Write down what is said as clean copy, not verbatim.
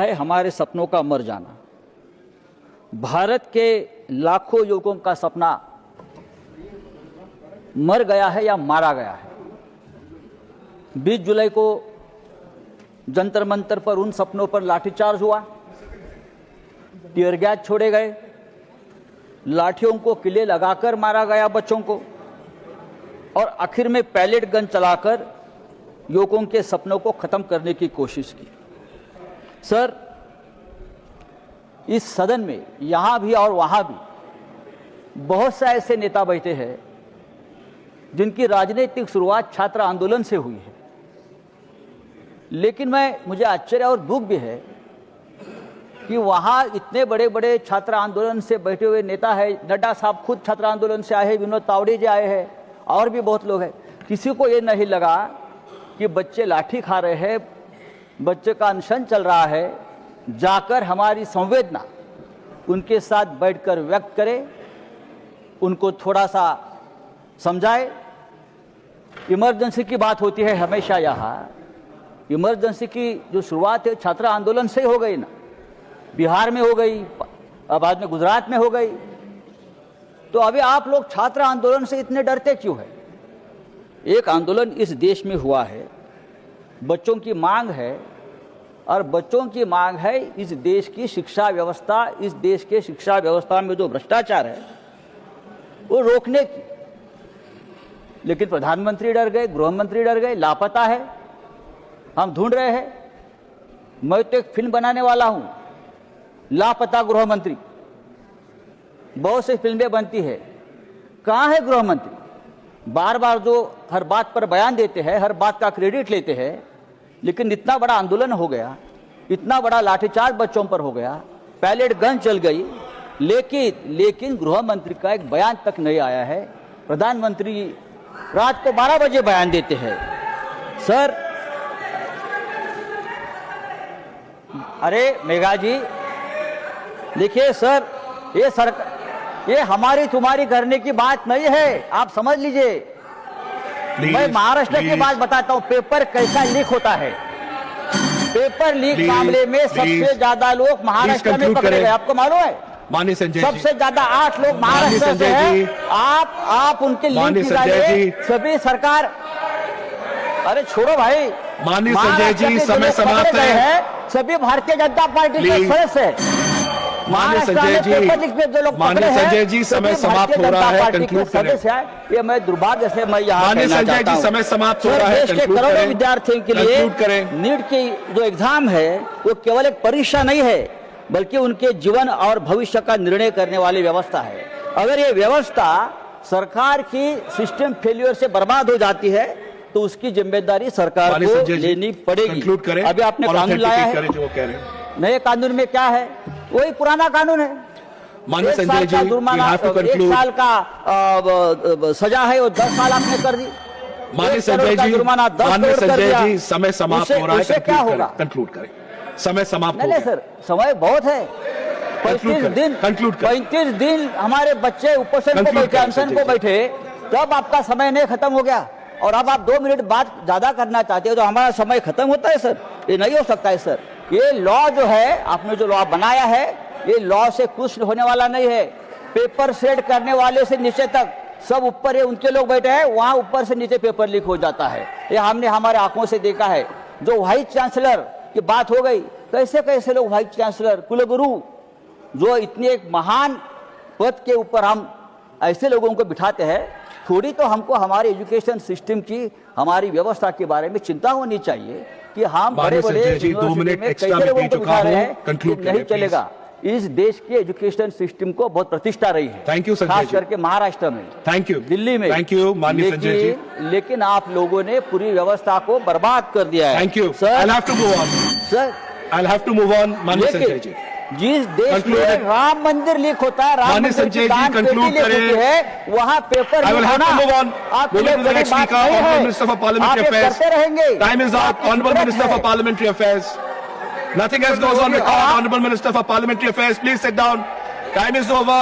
है हमारे सपनों का मर जाना। भारत के लाखों युवकों का सपना मर गया है या मारा गया है। 20 जुलाई को जंतर मंतर पर उन सपनों पर लाठीचार्ज हुआ, टीयर गैस छोड़े गए, लाठियों को किले लगाकर मारा गया बच्चों को, और आखिर में पैलेट गन चलाकर युवकों के सपनों को खत्म करने की कोशिश की। सर, इस सदन में यहां भी और वहां भी बहुत से ऐसे नेता बैठे हैं जिनकी राजनीतिक शुरुआत छात्र आंदोलन से हुई है, लेकिन मुझे आश्चर्य और दुख भी है कि वहां इतने बड़े बड़े छात्र आंदोलन से बैठे हुए नेता है। नड्डा साहब खुद छात्र आंदोलन से आए हैं, विनोद तावड़े जी आए हैं, और भी बहुत लोग हैं। किसी को ये नहीं लगा कि बच्चे लाठी खा रहे हैं, बच्चे का अनशन चल रहा है, जाकर हमारी संवेदना उनके साथ बैठकर व्यक्त करें, उनको थोड़ा सा समझाए। इमरजेंसी की बात होती है हमेशा यहाँ। इमरजेंसी की जो शुरुआत है छात्र आंदोलन से हो गई ना, बिहार में हो गई, बाद में गुजरात में हो गई। तो अभी आप लोग छात्र आंदोलन से इतने डरते क्यों है? एक आंदोलन इस देश में हुआ है, बच्चों की मांग है, और बच्चों की मांग है इस देश की शिक्षा व्यवस्था, इस देश के शिक्षा व्यवस्था में जो भ्रष्टाचार है वो रोकने की। लेकिन प्रधानमंत्री डर गए, गृह मंत्री डर गए, लापता है, हम ढूंढ रहे हैं। मैं तो एक फिल्म बनाने वाला हूं, लापता गृह मंत्री। बहुत सी फिल्में बनती है, कहां है गृह मंत्री? बार बार जो हर बात पर बयान देते हैं, हर बात का क्रेडिट लेते हैं, लेकिन इतना बड़ा आंदोलन हो गया, इतना बड़ा लाठीचार्ज बच्चों पर हो गया, पैलेट गन चल गई, लेकिन गृह मंत्री का एक बयान तक नहीं आया है। प्रधानमंत्री रात को 12 बजे बयान देते हैं। सर, अरे मेघा जी, देखिए सर, ये सरकार, ये हमारी तुम्हारी करने की बात नहीं है, आप समझ लीजिए। मैं महाराष्ट्र की बात बताता हूं, पेपर कैसा लीक होता है। पेपर लीक मामले में सबसे ज्यादा लोग महाराष्ट्र में पकड़े गए, आपको मालूम है? माननीय संजय जी, सबसे ज्यादा 8 लोग महाराष्ट्र से हैं। आप उनके लिंक निकालिए। सभी सरकार, अरे छोड़ो भाई, माननीय संजय जी, समय समाप्त है। सभी भारतीय जनता पार्टी के सदस्य हैं। माननीय संजय जी, समय समाप्त हो रहा है, कंक्लूड करें। ये मैं दुर्भाग्य से मैं यहाँ माननीय संजय जी, समय समाप्त हो रहा है, देश के करोड़ों विद्यार्थियों के लिए नीट की जो एग्जाम है वो केवल एक परीक्षा नहीं है, बल्कि उनके जीवन और भविष्य का निर्णय करने वाली व्यवस्था है। अगर ये व्यवस्था सरकार की सिस्टम फेल्योर से बर्बाद हो जाती है तो उसकी जिम्मेदारी सरकार को लेनी पड़ेगी। अभी आपने कानून लाया है, नए कानून में क्या है? वही पुराना कानून है। माननीय संजय जी, जुर्माना, 1 साल का सजा है वो 10 साल आपने कर दी। माननीय संजय जी, जुर्माना 10 करोड़ कर दिया। समय समाप्त हो रहा है, क्या होगा? कंक्लूड करें। समय समाप्त हो गया। सर, समय बहुत है। 35 दिन हमारे बच्चे उपोषण को बैठे, अनशन को बैठे, तब आपका समय नहीं खत्म हो गया, और अब आप 2 मिनट बात ज्यादा करना चाहते हो तो हमारा समय खत्म होता है। सर, ये नहीं हो सकता है। सर, ये लॉ जो है, आपने जो लॉ बनाया है, ये लॉ से कुछ होने वाला नहीं है। पेपर शेड करने वाले से नीचे तक सब ऊपर है, उनके लोग बैठे हैं, वहां ऊपर से नीचे पेपर लीक हो जाता है। ये हमने हमारे आंखों से देखा है। जो वाइस चांसलर की बात हो गई, कैसे कैसे लोग वाइस चांसलर, कुलगुरु, जो इतने एक महान पद के ऊपर हम ऐसे लोगों को बिठाते हैं। थोड़ी तो हमको हमारे एजुकेशन सिस्टम की, हमारी व्यवस्था के बारे में चिंता होनी चाहिए कि हम बड़े बड़े यूनिवर्सिटी में कैसे लोगों को बिठा रहे हैं, नहीं चलेगा। इस देश के एजुकेशन सिस्टम को बहुत प्रतिष्ठा रही है, थैंक यू, खास करके महाराष्ट्र में, थैंक यू, दिल्ली में, थैंक यू माननीय संजय जी। लेकिन आप लोगों ने पूरी व्यवस्था को बर्बाद कर दिया है। Thank you sir, I have to move on sir, I have to move on. माननीय संजय जी, जिस देश में राम मंदिर लीक होता है, राम मंदिर की दान पेटी लीक होती है, वहां पेपर लीक होना आप लोग बड़ी बात नहीं है, आप करते रहेंगे। Time is up, honourable minister for parliamentary affairs. Nothing else goes on record. Honorable Minister for Parliamentary Affairs, please sit down. Time is over.